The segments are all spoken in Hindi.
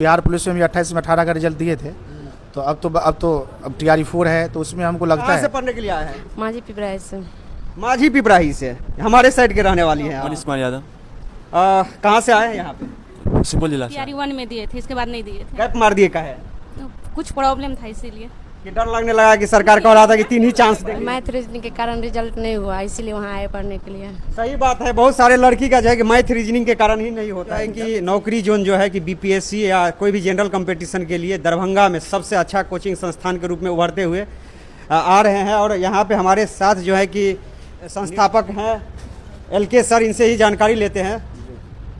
बिहार पुलिस में भी 28 में 18 का रिजल्ट दिए थे, तो अब TRE 4 है, तो उसमें हमको लगता कहाँ है। से पढ़ने के लिए आए हैं? माझी पिपराइल से। माझी पिपराही से, हमारे साइड के रहने वाली हैं आप। मनीष कुमार यादव, कहाँ से आए हैं यहाँ पे? सुपौल जिला से। TRE 1 में दिए थे, इसके बाद नहीं दिए थे। गैप मार दिए का है कुछ प्रॉब्लम था इसीलिए। कि डर लगने लगा कि सरकार कह रहा था कि 3 ही चांस देंगे। मैथ रीजनिंग के कारण रिजल्ट नहीं हुआ, इसीलिए वहाँ आए पढ़ने के लिए। सही बात है, बहुत सारे लड़की का जो है कि मैथ रीजनिंग के कारण ही नहीं होता है कि नौकरी जोन जो है कि BPSC या कोई भी जनरल कंपटीशन के लिए दरभंगा में सबसे अच्छा कोचिंग संस्थान के रूप में उभरते हुए आ रहे हैं। और यहाँ पे हमारे साथ जो है कि संस्थापक हैं LK सर, इनसे ही जानकारी लेते हैं।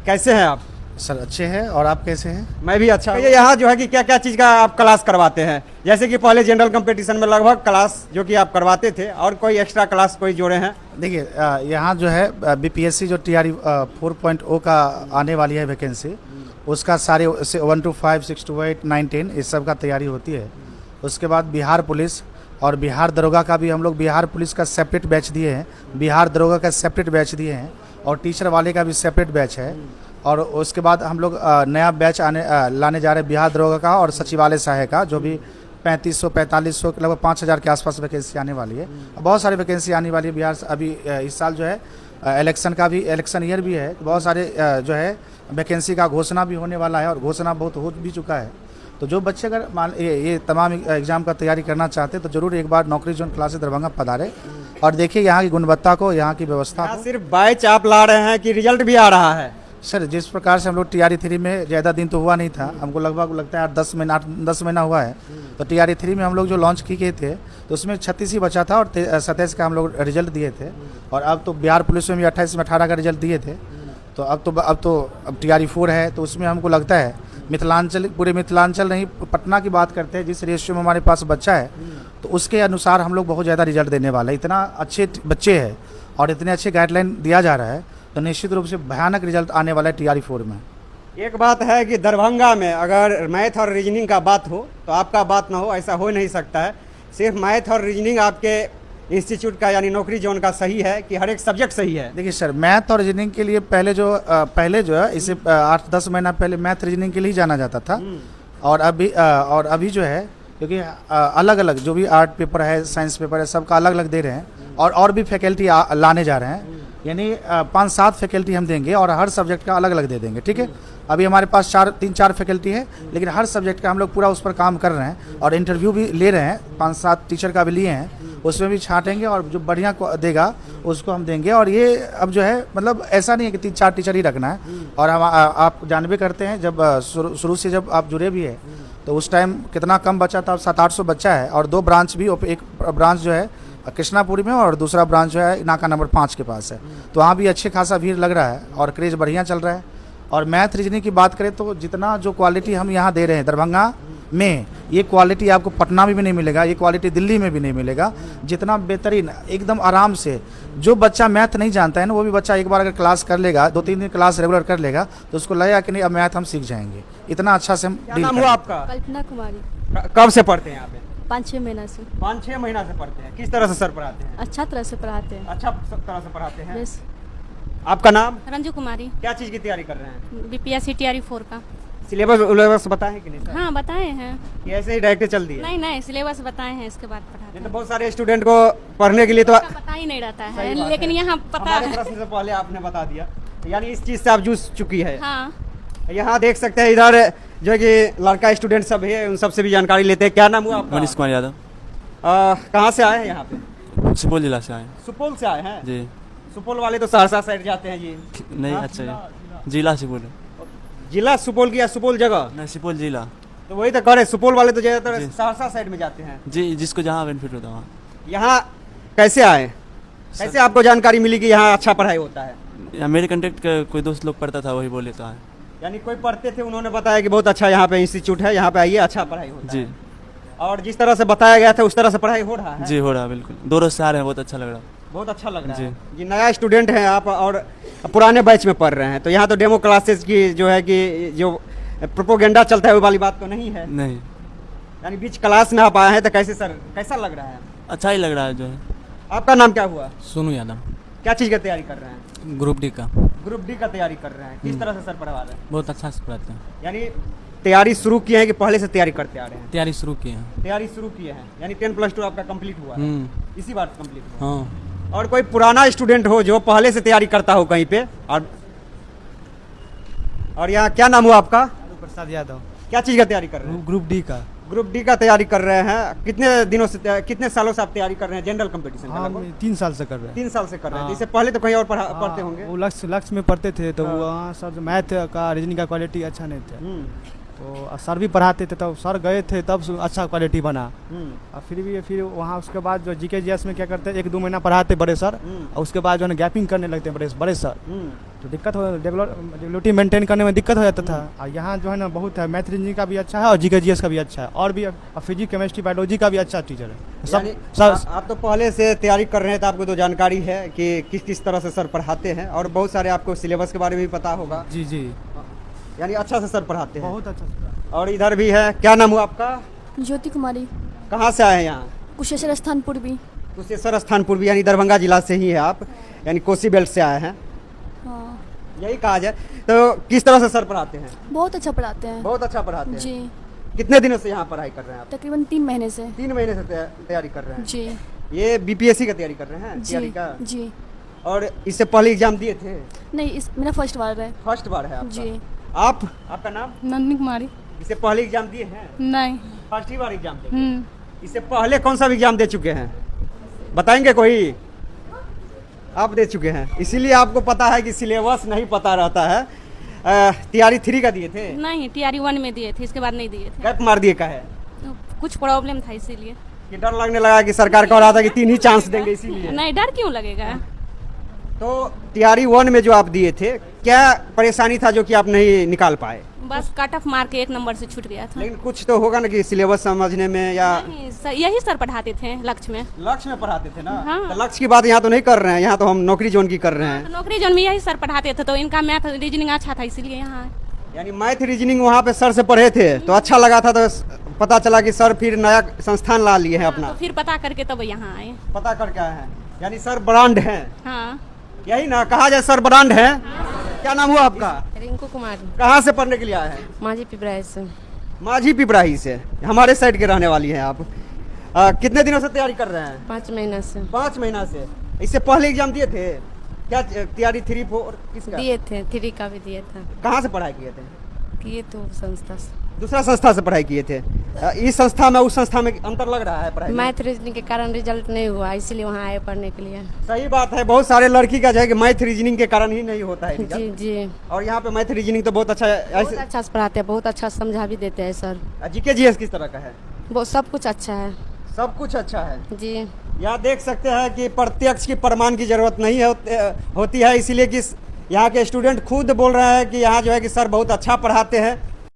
कैसे हैं आप? सर अच्छे हैं, और आप कैसे हैं? मैं भी अच्छा हूँ। यहाँ जो है कि क्या क्या चीज़ का आप क्लास करवाते हैं? जैसे कि पहले जनरल कंपटीशन में लगभग क्लास जो कि आप करवाते थे, और कोई एक्स्ट्रा क्लास कोई जोड़े हैं? देखिए, यहाँ जो है BPSC जो TRE 4.0 का आने वाली है वैकेंसी, उसका सारे 1 to 5, 6 to 8, 9, 10 इस सब का तैयारी होती है। उसके बाद बिहार पुलिस और बिहार दरोगा का भी हम लोग, बिहार पुलिस का सेपरेट बैच दिए हैं, बिहार दरोगा का सेपरेट बैच दिए हैं, और टीचर वाले का भी सेपरेट बैच है। और उसके बाद हम लोग नया बैच लाने जा रहे हैं बिहार दरोगा का और सचिवालय सहायक का, जो भी 3500-4500 लगभग 5000 के आसपास वैकेंसी आने वाली है। बहुत सारी वैकेंसी आने वाली है बिहार से। अभी इस साल जो है इलेक्शन का भी, इलेक्शन ईयर भी है, बहुत सारे जो है वैकेंसी का घोषणा भी होने वाला है, और घोषणा बहुत हो भी चुका है। तो जो बच्चे अगर ये तमाम एग्ज़ाम का तैयारी करना चाहते हैं तो ज़रूर एक बार नौकरी जोन क्लासेस दरभंगा पधारें और देखिए यहाँ की गुणवत्ता को, यहाँ की व्यवस्था को। सिर्फ बैच आप ला रहे हैं कि रिजल्ट भी आ रहा है? सर, जिस प्रकार से हम लोग TRE 3 में ज़्यादा दिन तो हुआ नहीं था, हमको लगभग लगता है 10 महीना हुआ है। तो TRE 3 में हम लोग जो लॉन्च किए थे तो उसमें 36 ही बचा था, और 27 का हम लोग रिजल्ट दिए थे। और अब तो बिहार पुलिस में भी 28 में 18 का रिजल्ट दिए थे, तो अब TRE 4 है, तो उसमें हमको लगता है मिथिलांचल, पूरे मिथिलांचल नहीं, पटना की बात करते हैं, जिस रेशियो में हमारे पास बच्चा है तो उसके अनुसार हम लोग बहुत ज़्यादा रिजल्ट देने वाला है। इतना अच्छे बच्चे हैं और इतने अच्छे गाइडलाइन दिया जा रहा है, तो निश्चित रूप से भयानक रिजल्ट आने वाला है TRE 4 में। एक बात है कि दरभंगा में अगर मैथ और रीजनिंग का बात हो तो आपका बात ना हो, ऐसा हो नहीं सकता है। सिर्फ मैथ और रीजनिंग आपके इंस्टीट्यूट का यानी नौकरी जोन का सही है कि हर एक सब्जेक्ट सही है? देखिए सर, मैथ और रीजनिंग के लिए पहले जो है इसे 8-10 महीना पहले मैथ रीजनिंग के लिए जाना जाता था, और अभी जो है, क्योंकि अलग अलग जो भी आर्ट पेपर है, साइंस पेपर है, सबका अलग अलग दे रहे हैं, और भी फैकल्टी लाने जा रहे हैं। यानी 5-7 फैकल्टी हम देंगे और हर सब्जेक्ट का अलग अलग दे देंगे, ठीक है। अभी हमारे पास 3-4 फैकल्टी है, लेकिन हर सब्जेक्ट का हम लोग पूरा उस पर काम कर रहे हैं, और इंटरव्यू भी ले रहे हैं, 5-7 टीचर का भी लिए हैं, उसमें भी छांटेंगे और जो बढ़िया देगा उसको हम देंगे। और ये अब जो है मतलब ऐसा नहीं है कि 3-4 टीचर ही रखना है। और हम आप जानबे करते हैं, जब शुरू से जब आप जुड़े भी है तो उस टाइम कितना कम बच्चा था, अब 700-800 बच्चा है, और 2 ब्रांच भी, एक ब्रांच जो है कृष्णापुरी में और दूसरा ब्रांच जो है नाका नंबर 5 के पास है। तो वहाँ भी अच्छे खासा भीड़ लग रहा है और क्रेज बढ़िया चल रहा है। और मैथ रीजनिंग की बात करें तो जितना जो क्वालिटी हम यहाँ दे रहे हैं दरभंगा में, ये क्वालिटी आपको पटना में भी नहीं मिलेगा, ये क्वालिटी दिल्ली में भी नहीं मिलेगा। जितना बेहतरीन, एकदम आराम से, जो बच्चा मैथ नहीं जानता है ना, वो भी बच्चा एक बार अगर क्लास कर लेगा, 2-3 दिन क्लास रेगुलर कर लेगा, तो उसको लगेगा कि नहीं अब मैथ हम सीख जाएंगे। इतना अच्छा से हम क्या नाम हुआ आपका? कल्पना कुमारी। कब से पढ़ते हैं यहाँ पे? 5-6 महीना से। 5-6 महीना से पढ़ते हैं। किस तरह से सर पढ़ाते हैं? अच्छा तरह से पढ़ाते हैं। अच्छा तरह से पढ़ाते हैं। बस। आपका नाम? रंजू कुमारी। क्या चीज़ की तैयारी कर रहे हैं? BPSC TRE 4 का। सिलेबस बताए हैं कि नहीं सर? हाँ बताए हैं। कि ऐसे ही डायरेक्ट चल दिए? नहीं, सिलेबस बताए हैं, इसके बाद पढ़ाते नहीं हैं। तो बहुत सारे स्टूडेंट को पढ़ने के लिए तो पता ही नहीं रहता है, लेकिन यहाँ पता हमारे है। प्रश्न से पहले आपने बता दिया, यानी इस चीज़ से आप जूझ चुकी है। हाँ। यहाँ देख सकते हैं, इधर जो है कि लड़का स्टूडेंट सब है, उन सब से भी जानकारी लेते हैं। क्या नाम हुआ आपका? मनीष कुमार यादव, कहाँ से आए हैं यहाँ पे? सुपौल जिला से आए सुपौल से आए हैं जी। सुपौल वाले तो सहरसा साइड जाते हैं जी। नहीं, हाँ? अच्छा जी, जिला सुपौल है। जिला सुपौल की या सुपौल जगह? नहीं, सुपौल जिला तो वही तो करे, सुपौल वाले तो ज़्यादातर जी। सहरसा साइड में जाते हैं जी, जिसको जहाँ बेनिफिट होता है वहाँ। यहाँ कैसे आए? कैसे आपको जानकारी मिली कि यहाँ अच्छा पढ़ाई होता है? या मेरे कंटेक्ट का कोई दोस्त लोग पढ़ता था, वही बोल लेता है यानी कोई पढ़ते थे, उन्होंने बताया कि बहुत अच्छा यहाँ पे इंस्टीट्यूट है, यहाँ पे आइए, अच्छा पढ़ाई होता जी। है। और जिस तरह से बताया गया था उस तरह से पढ़ाई हो रहा है? जी, हो रहा है बिल्कुल। 2 रोज से आ रहे हैं, बहुत अच्छा लग रहा है। बहुत अच्छा लग रहा जी। है जी। नया स्टूडेंट हैं आप और पुराने बैच में पढ़ रहे हैं, तो यहाँ तो डेमो क्लासेस की जो है कि जो प्रोपोगेंडा चलता है वो वाली बात तो नहीं है? नहीं, यानी बीच क्लास में आप आए हैं, तो कैसे सर, कैसा लग रहा है? अच्छा ही लग रहा है जो है। आपका नाम क्या हुआ? सोनू यादव, क्या चीज़ का तैयारी कर रहे हैं? ग्रुप डी का। ग्रुप डी का तैयारी कर रहे हैं। किस तरह से सर पढ़वा रहे हैं? बहुत अच्छा से पढ़ाते हैं। यानी तैयारी शुरू किए हैं कि पहले से तैयारी करते आ रहे हैं? तैयारी शुरू किए हैं। तैयारी शुरू किए हैं, यानी 10+2 आपका कंप्लीट हुआ है, इसी बार कंप्लीट हुआ। हाँ। और कोई पुराना स्टूडेंट हो जो पहले से तैयारी करता हो कहीं पे, और यहाँ क्या नाम हुआ आपका? प्रसाद यादव। क्या चीज़ का तैयारी कर रहे हैं? ग्रुप डी का। ग्रुप डी का तैयारी कर रहे हैं। कितने सालों से आप तैयारी कर रहे हैं जनरल कंपटीशन का? हाँ, लगभग 3 साल से कर रहे हैं। 3 साल से कर रहे हैं। हाँ। इससे पहले तो कहीं और पढ़ते होंगे। वो लक्ष्य में पढ़ते थे तो वहाँ सर मैथ का रीजनिंग का क्वालिटी अच्छा नहीं था, तो सर भी पढ़ाते थे, तब सर गए थे तब अच्छा क्वालिटी बना। और फिर वहाँ उसके बाद जो जीके जीएस में क्या करते हैं, 1-2 महीना पढ़ाते बड़े सर, और उसके बाद जो है गैपिंग करने लगते हैं बड़े सर, तो दिक्कत हो, डेवलपमेंट मेंटेन करने में दिक्कत हो जाता था। और यहाँ जो है ना बहुत है, मैथ रीजनिंग का भी अच्छा है और जीके जीएस का भी अच्छा है, और भी फिजिक्स केमिस्ट्री बायोलॉजी का भी अच्छा टीचर है सब। आप तो पहले से तैयारी कर रहे हैं तो आपको तो जानकारी है कि किस किस तरह से सर पढ़ाते हैं, और बहुत सारे आपको सिलेबस के बारे में भी पता होगा। जी जी, यानी अच्छा से सर पढ़ाते हैं। बहुत अच्छा। और इधर भी है, क्या नाम हुआ आपका? ज्योति कुमारी। कहाँ से आए हैं यहाँ? कुशेश्वर स्थान पूर्वी। कुशेश्वर स्थान पूर्वी, यानी दरभंगा जिला से ही है आप, यानी कोसी बेल्ट से आए हैं, हाँ, यही कहा जाए। तो किस तरह से सर पढ़ाते हैं? बहुत अच्छा पढ़ाते हैं। बहुत अच्छा पढ़ाते हैं। जी, कितने दिनों से यहाँ पढ़ाई कर रहे हैं आप? तकरीबन 3 महीने से। 3 महीने से तैयारी कर रहे हैं। जी ये बीपीएससी का तैयारी कर रहे हैं? जी तैयारी का। जी। और इससे पहले एग्जाम दिए थे? नहीं, मेरा फर्स्ट बार है। फर्स्ट बार है आपका? जी। आपका नाम? नंदनी कुमारी। इससे पहले एग्जाम दिए हैं? नहीं। फर्स्ट ही बार एग्जाम दिए? इससे पहले कौन सा एग्जाम दे चुके हैं, बताएंगे कोई? आप दे चुके हैं, इसीलिए आपको पता है कि सिलेबस नहीं पता रहता है। तैयारी 3 का दिए थे? नहीं, टीआरई 1 में दिए थे, इसके बाद नहीं दिए थे। गैप मार दिए का है? कुछ प्रॉब्लम था इसीलिए। कि डर लगने लगा कि सरकार कह रहा था कि 3 ही चांस देंगे इसीलिए? नहीं, डर क्यों लगेगा। तो तैयारी 1 में जो आप दिए थे, क्या परेशानी था जो कि आप नहीं निकाल पाए? बस कट ऑफ मार के 1 नंबर से छूट गया था। लेकिन कुछ तो होगा ना कि सिलेबस समझने में, या नहीं, यही सर पढ़ाते थे लक्ष्य में। लक्ष्य में पढ़ाते थे ना? हाँ। तो लक्ष्य की बात यहाँ तो नहीं कर रहे हैं, यहाँ तो हम नौकरी जोन की कर रहे हैं। तो नौकरी जोन में यही सर पढ़ाते थे, तो इनका मैथ रीजनिंग अच्छा था इसीलिए यहाँ आए। यानी मैथ रीजनिंग वहाँ पे सर से पढ़े थे तो अच्छा लगा था, तो पता चला कि सर फिर नया संस्थान ला लिए हैं अपना। तो फिर पता करके तब यहाँ आए। पता करके आए हैं, यानी सर ब्रांड हैं। हाँ, यही ना कहा जाए, सर ब्रांड है। क्या नाम हुआ आपका? रिंकू कुमारी। कहाँ से पढ़ने के लिए आए हैं? माझी पिपराही से। माझी पिपराही से, हमारे साइड के रहने वाली हैं आप। कितने दिनों से तैयारी कर रहे हैं? 5 महीना से 5 महीना से। इससे पहले एग्जाम दिए थे? क्या तैयारी 3, 4 किसका? दिए थे, 3 का भी दिया था। कहाँ से पढ़ाई किए थे? किए तो संस्था से। दूसरा संस्था से पढ़ाई किए थे। इस संस्था में उस संस्था में अंतर लग रहा है पढ़ाई में? मैथ रीजनिंग के कारण रिजल्ट नहीं हुआ, इसीलिए वहाँ आए पढ़ने के लिए। सही बात है, बहुत सारे लड़की का जो है कि मैथ रीजनिंग के कारण ही नहीं होता है जी रिजल्ट। जी। और यहाँ पे मैथ रीजनिंग तो बहुत अच्छा है। बहुत अच्छा से पढ़ाते हैं, बहुत अच्छा समझा भी देते हैं सर। जीके जीएस किस तरह का है? वो सब कुछ अच्छा है। सब कुछ अच्छा है जी। यहाँ देख सकते हैं कि प्रत्यक्ष की प्रमाण की जरूरत नहीं होती है, इसीलिए कि यहाँ के स्टूडेंट खुद बोल रहे हैं कि यहाँ जो है कि सर बहुत अच्छा पढ़ाते हैं।